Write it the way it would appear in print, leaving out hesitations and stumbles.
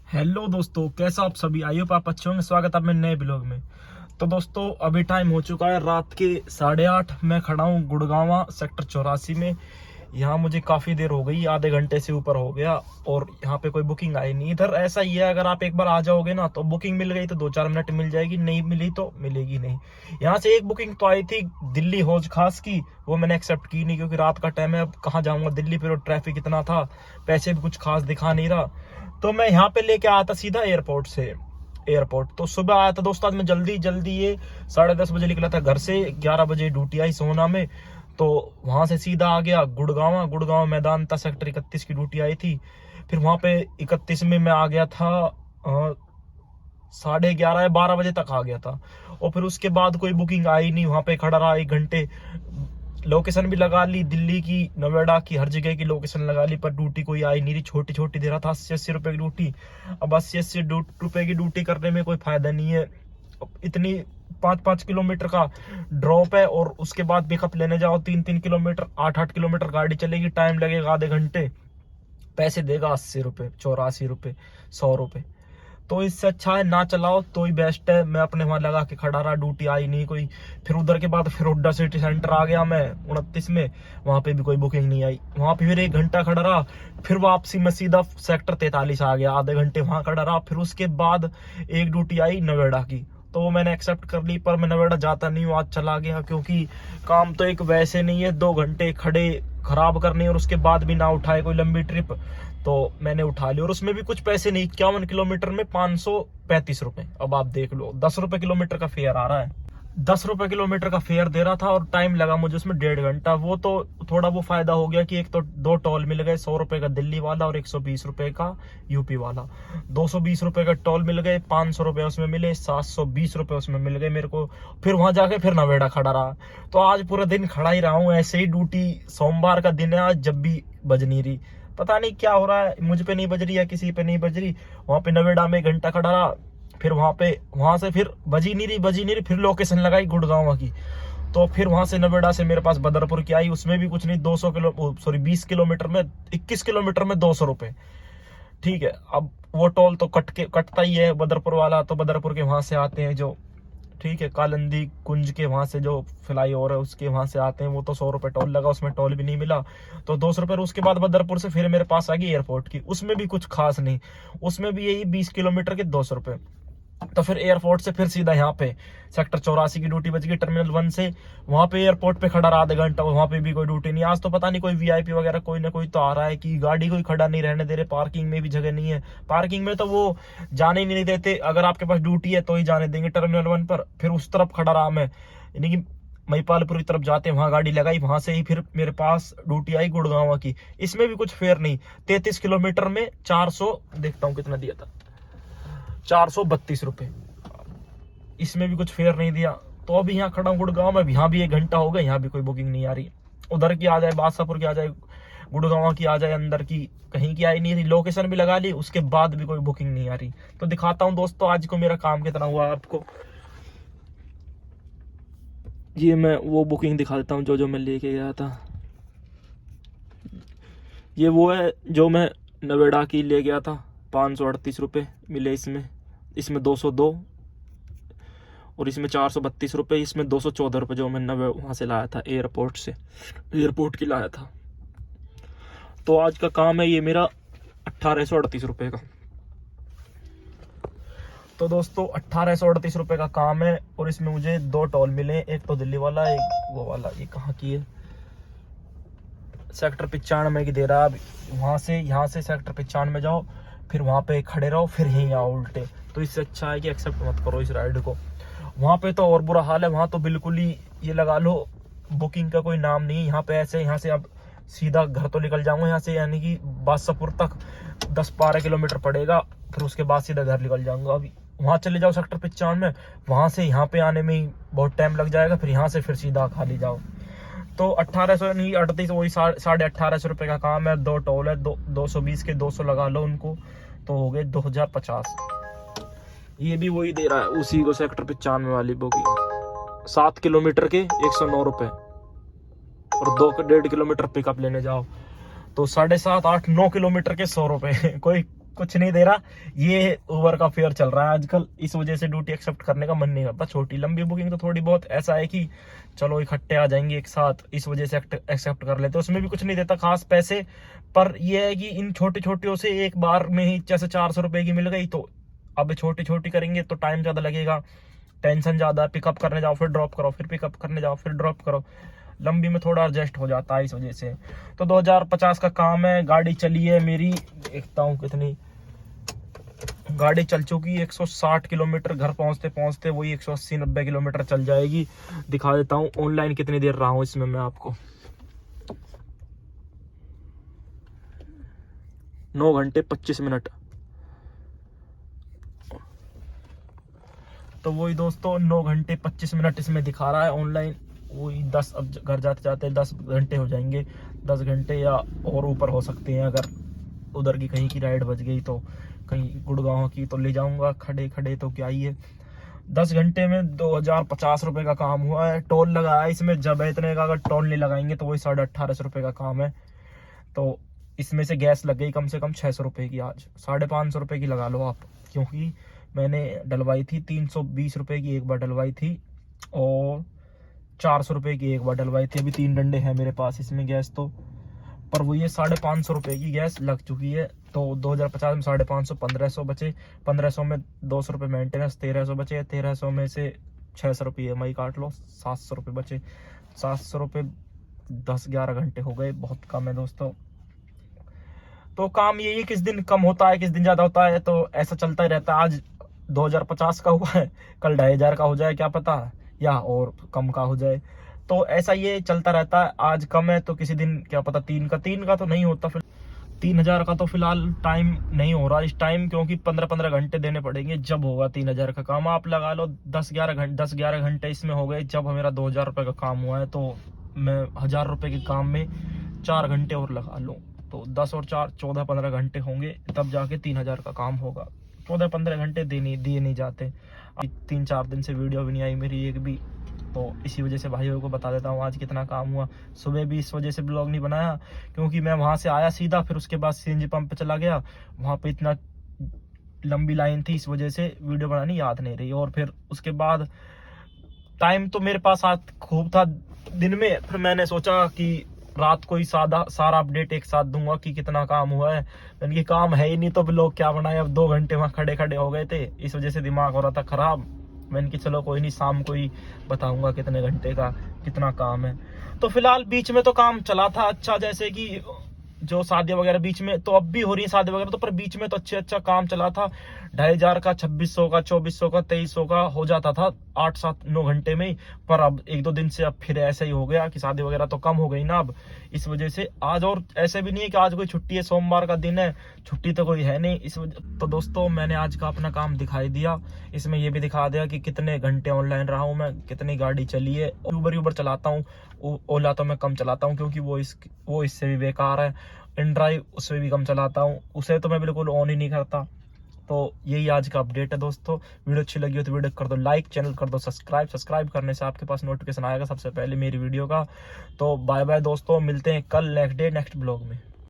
Hello दोस्तों, कैसा आप सभी। आई होप आप अच्छे होंगे। स्वागत है मेरे नए ब्लॉग में। तो दोस्तों, अभी टाइम हो चुका है रात के 8:30। मैं खड़ा हूँ गुड़गांवा सेक्टर 84 में। यहाँ मुझे काफ़ी देर हो गई, आधे घंटे से ऊपर हो गया और यहाँ पे कोई बुकिंग आई नहीं। इधर ऐसा ही है, अगर आप एक बार आ जाओगे ना तो बुकिंग मिल गई तो 2-4 मिनट मिल जाएगी, नहीं मिली तो मिलेगी नहीं। यहाँ से एक बुकिंग तो आई थी दिल्ली हौज खास की, वो मैंने एक्सेप्ट की नहीं क्योंकि रात का टाइम है। अब कहाँ जाऊँगा दिल्ली, फिर ट्रैफिक इतना था, पैसे भी कुछ खास दिखा नहीं रहा। तो मैं यहाँ पे लेके आया था सीधा एयरपोर्ट से। एयरपोर्ट तो सुबह आया था दोस्तों, आज मैं जल्दी जल्दी ये 10:30 बजे निकला था घर से। 11 बजे ड्यूटी आई सोना में, तो वहां से सीधा आ गया गुड़गांव। गुड़गांव मैदान था, सेक्टर 31 की ड्यूटी आई थी। फिर वहां पे 31 में मैं आ गया था 11:30 या 12 बजे तक आ गया था। और फिर उसके बाद कोई बुकिंग आई नहीं, वहां पे खड़ा रहा 1 घंटे। लोकेशन भी लगा ली, दिल्ली की, नोएडा की, हर जगह की लोकेशन लगा ली, पर ड्यूटी कोई आई नहीं रही। छोटी छोटी दे रहा था 80-80 रुपए की ड्यूटी। अब 80-80 रुपए की ड्यूटी करने में कोई फायदा नहीं है। इतनी 5-5 किलोमीटर का ड्रॉप है और उसके बाद पिकअप लेने जाओ 3-3 किलोमीटर, 8-8 किलोमीटर गाड़ी चलेगी, टाइम लगेगा आधे घंटे, पैसे देगा 80 रुपए, 84 रुपए, 100 रुपए। तो इससे अच्छा है ना चलाओ तो ही बेस्ट है। मैं अपने वहां लगा के खड़ा रहा, ड्यूटी आई नहीं कोई। फिर उधर के बाद फिर हुड्डा सिटी सेंटर आ गया मैं 29 में, वहां पे भी कोई बुकिंग नहीं आई। वहां पे फिर 1 घंटा खड़ा रहा। फिर वापसी में सीधा सेक्टर 43 आ गया, आधे घंटे वहां खड़ा रहा। फिर उसके बाद एक ड्यूटी आई नोएडा की, तो वो मैंने एक्सेप्ट कर ली, पर मैं नोएडा जाता नहीं हूँ, आज चला गया क्योंकि काम तो एक वैसे नहीं है 2 घंटे खड़े खराब करने और उसके बाद भी ना उठाए कोई लंबी ट्रिप। तो मैंने उठा ली और उसमें भी कुछ पैसे नहीं। 51 किलोमीटर में 535 रुपए। अब आप देख लो, 10 रुपए किलोमीटर का फेयर आ रहा है। 10 रुपए किलोमीटर का फेयर दे रहा था और टाइम लगा मुझे उसमें 1.5 घंटा। वो तो थोड़ा वो फायदा हो गया कि एक तो 2 टोल मिल गए, 100 रुपए का दिल्ली वाला और 120 रुपए का यूपी वाला। 220 रुपए का टोल मिल गए, 500 रुपए उसमें मिले, 720 रुपए उसमें मिल गए मेरे को। फिर वहां जाके फिर नोएडा खड़ा रहा। तो आज पूरा दिन खड़ा ही रहा हूँ ऐसे ही। ड्यूटी सोमवार का दिन है आज, जब भी बज नहीं रही। पता नहीं क्या हो रहा है, मुझ पे नहीं बज रही है, किसी पे नहीं बज रही। वहां पे नोएडा में 1 घंटा खड़ा रहा। फिर वहां से फिर बजी नहीं रही। फिर लोकेशन लगाई गुड़गांव की, तो फिर वहां से नोएडा से मेरे पास बदरपुर की आई, उसमें भी कुछ नहीं। 20 किलोमीटर में 21 किलोमीटर में 200 रुपए। ठीक है, अब वो टोल तो कटता ही है बदरपुर वाला, तो बदरपुर के वहां से आते हैं जो, ठीक है, कालंदी कुंज के वहां से जो फ्लाई ओवर है उसके वहां से आते हैं, वो तो 100 रुपए टोल लगा, उसमें टोल भी नहीं मिला, तो 200 रुपए। उसके बाद बदरपुर से फिर मेरे पास आ गई एयरपोर्ट की, उसमें भी कुछ खास नहीं, उसमें भी यही 20 किलोमीटर के 200 रुपए। तो फिर एयरपोर्ट से फिर सीधा यहाँ पे सेक्टर 84 की ड्यूटी बच गई टर्मिनल 1 से। वहां पे एयरपोर्ट पे खड़ा रहा आधे घंटा, वहां पे भी कोई ड्यूटी नहीं। आज तो पता नहीं कोई वीआईपी वगैरह कोई ना कोई तो आ रहा है कि गाड़ी कोई खड़ा नहीं रहने दे रहे, पार्किंग में भी जगह नहीं है। पार्किंग में तो वो जाने ही नहीं देते, अगर आपके पास ड्यूटी है तो ही जाने देंगे टर्मिनल 1 पर। फिर उस तरफ खड़ा रहा मैं, यानी कि महिपालपुर की तरफ जाते हैं, वहां गाड़ी लगाई, वहां से ही फिर मेरे पास ड्यूटी आई गुड़गांव की। इसमें भी कुछ फेयर नहीं, 33 किलोमीटर में 400, देखता हूँ कितना दिया था, 432 रुपए। इसमें भी कुछ फेयर नहीं दिया। तो अभी यहाँ खड़ा हूँ गुड़गांव में, यहाँ भी 1 घंटा हो गया, यहाँ भी कोई बुकिंग नहीं आ रही। उधर की आ जाए, बादशाहपुर की आ जाए, गुड़गांव की आ जाए, अंदर की कहीं की आई नहीं रही। लोकेशन भी लगा ली, उसके बाद भी कोई बुकिंग नहीं आ रही। तो दिखाता हूँ दोस्तों आज को मेरा काम कितना हुआ आपको। ये मैं वो बुकिंग दिखा देता हूँ जो जो मैं लेके गया था। ये वो है जो मैं नोएडा की ले गया था, 538 रुपये मिले इसमें। इसमें 202 और इसमें 432 रुपये, इसमें 214 रुपये जो मैंने वहाँ से लाया था एयरपोर्ट से, एयरपोर्ट की लाया था। तो आज का काम है ये मेरा 1838 रुपये का। तो दोस्तों 1838 रुपये का काम है और इसमें मुझे 2 टोल मिले, एक तो दिल्ली वाला, एक वो वाला। ये कहाँ की है, सेक्टर 95 की दे रहा है। वहां से यहाँ से सेक्टर 95 जाओ, फिर वहां पे खड़े रहो, फिर यहीं आओ उल्टे। तो इससे अच्छा है कि एक्सेप्ट मत करो इस राइड को। वहां पे तो और बुरा हाल है, वहां तो बिल्कुल ही ये लगा लो बुकिंग का कोई नाम नहीं। यहाँ पे ऐसे, यहाँ से अब सीधा घर तो निकल जाऊंगा यहाँ से, यानी कि बादशाहपुर तक 10-12 किलोमीटर पड़ेगा, फिर उसके बाद सीधा घर निकल जाऊंगा। अभी वहां चले जाओ सेक्टर 95 में, वहां से यहाँ पे आने में ही बहुत टाइम लग जाएगा, फिर यहाँ से फिर सीधा खाली जाओ। तो 1800 नहीं 38, वही 1850 रुपये का काम है। 2 टोल है, 220 के 200 लगा लो उनको, तो हो गए 2050। ये भी वही दे रहा है, उसी को सेक्टर 95 वाली बुकिंग। 7 किलोमीटर के 109 रुपये और 2-1.5 किलोमीटर पिकअप लेने जाओ तो 7.5, 8, 9 किलोमीटर के 100 रुपये। कोई कुछ नहीं दे रहा, ये उबर का फेयर चल रहा है आजकल, इस वजह से ड्यूटी एक्सेप्ट करने का मन नहीं करता। छोटी लंबी बुकिंग तो थोड़ी बहुत ऐसा है कि चलो इकट्ठे आ जाएंगे एक साथ, इस वजह से एक्सेप्ट कर लेते, उसमें भी कुछ नहीं देता खास पैसे। पर ये है कि इन छोटी छोटियों से एक बार में ही जैसे 400 रुपए की मिल गई, तो अब छोटी छोटी करेंगे तो टाइम ज्यादा लगेगा, टेंशन ज्यादा, पिकअप करने जाओ फिर ड्रॉप करो, फिर पिकअप करने जाओ फिर ड्रॉप करो, लंबी में थोड़ा एडजस्ट हो जाता है इस वजह से। तो 2050 का काम है, गाड़ी चली है मेरी, देखता हूँ कितनी गाड़ी चल चुकी है, 160 किलोमीटर, घर पहुंचते पहुंचते वही 180-90 किलोमीटर चल जाएगी। दिखा देता हूँ ऑनलाइन कितनी देर रहा हूँ इसमें मैं आपको, 9 घंटे 25 मिनट। तो वही दोस्तों 9 घंटे 25 मिनट इसमें दिखा रहा है ऑनलाइन, वही 10, अब घर जाते जाते 10 घंटे हो जाएंगे, 10 घंटे या और ऊपर हो सकते हैं। अगर उधर की कहीं की राइड बच गई तो, कहीं गुड़गांव की तो ले जाऊंगा खड़े खड़े, तो क्या ही है। 10 घंटे में 2050 रुपए का काम हुआ है। टोल लगाया इसमें, जब इतने का अगर टोल नहीं लगाएंगे तो वही 1850 रुपए का काम है। तो इसमें से गैस लग गई कम से कम 600 रुपए की, आज 550 रुपए की लगा लो आप, क्योंकि मैंने डलवाई थी 320 रुपए की एक बार डलवाई थी, और 400 रुपए की एक बार डलवाई थी। अभी 3 डंडे हैं मेरे पास इसमें गैस, तो पर वो ये 550 रुपए की गैस लग चुकी है। तो 2050 में 550, 1500 बचे, 1500 में 200 रुपये मेंटेनेंस, 1300 बचे, 1300 में से 600 रुपये EMI काट लो, 700 रुपये बचे। 700 रुपये 10-11 घंटे हो गए, बहुत कम है दोस्तों। तो काम यही किस दिन कम होता है किस दिन ज्यादा होता है, तो ऐसा चलता ही रहता है। आज 2050 का हुआ है, कल 2500 का हो जाए क्या पता, या और कम का हो जाए। तो ऐसा ये चलता रहता है, आज कम है तो किसी दिन क्या पता 3 का तो नहीं होता, फिर 3000 का तो फिलहाल टाइम नहीं हो रहा इस टाइम, क्योंकि 15-15 घंटे देने पड़ेंगे, जब होगा 3000 का काम। आप लगा लो 10-11 घंटे इसमें हो गए। जब मेरा 2000 रुपये का काम हुआ है, तो मैं 1000 रुपये के काम में 4 घंटे और लगा लूँ, तो 10 और 4 14-15 घंटे होंगे, तब जाके 3000 का काम होगा। 14-15 घंटे दिए नहीं जाते। 3-4 दिन से वीडियो भी नहीं आई मेरी एक भी, तो इसी वजह से भाइयों को बता देता हूँ आज कितना काम हुआ। सुबह भी इस वजह से ब्लॉग नहीं बनाया, क्योंकि मैं वहां से आया सीधा, फिर उसके बाद CNG पंप पे चला गया, वहां पे इतना लंबी लाइन थी, इस वजह से वीडियो बनानी याद नहीं रही। और फिर उसके बाद टाइम तो मेरे पास आज खूब था दिन में, फिर मैंने सोचा कि रात को ही सारा अपडेट एक साथ दूंगा कि कितना काम हुआ है। यानी काम है ही नहीं तो ब्लॉग क्या बनाए, अब 2 घंटे वहां खड़े खड़े हो गए थे, इस वजह से दिमाग हो रहा था खराब। मैंने कि चलो कोई नहीं, शाम को ही बताऊंगा कितने घंटे का कितना काम है। तो फिलहाल बीच में तो काम चला था अच्छा, जैसे कि जो शादियां वगैरह बीच में, तो अब भी हो रही है शादी वगैरह, तो पर बीच में तो अच्छा काम चला था। 2500 का, 2600 का, 2400 का, 2300 का हो जाता था 8-7-9 घंटे में ही। पर अब 1-2 दिन से अब फिर ऐसा ही हो गया कि शादी वगैरह तो कम हो गई ना अब, इस वजह से आज। और ऐसे भी नहीं है कि आज कोई छुट्टी है, सोमवार का दिन है, छुट्टी तो कोई है नहीं इस वजह। तो दोस्तों मैंने आज का अपना काम दिखाई दिया, इसमें ये भी दिखा दिया कि कितने घंटे ऑनलाइन रहा हूँ मैं, कितनी गाड़ी चली है। ऊबर चलाता हूँ, ओला तो मैं कम चलाता हूँ, क्योंकि वो इससे भी बेकार है। InDrive उसमें भी कम चलाता हूँ, उसे तो मैं बिल्कुल ऑन ही नहीं करता। तो यही आज का अपडेट है दोस्तों। वीडियो अच्छी लगी हो तो वीडियो कर दो लाइक, चैनल कर दो सब्सक्राइब करने से आपके पास नोटिफिकेशन आएगा सबसे पहले मेरी वीडियो का। तो बाय बाय दोस्तों, मिलते हैं कल नेक्स्ट डे नेक्स्ट ब्लॉग में।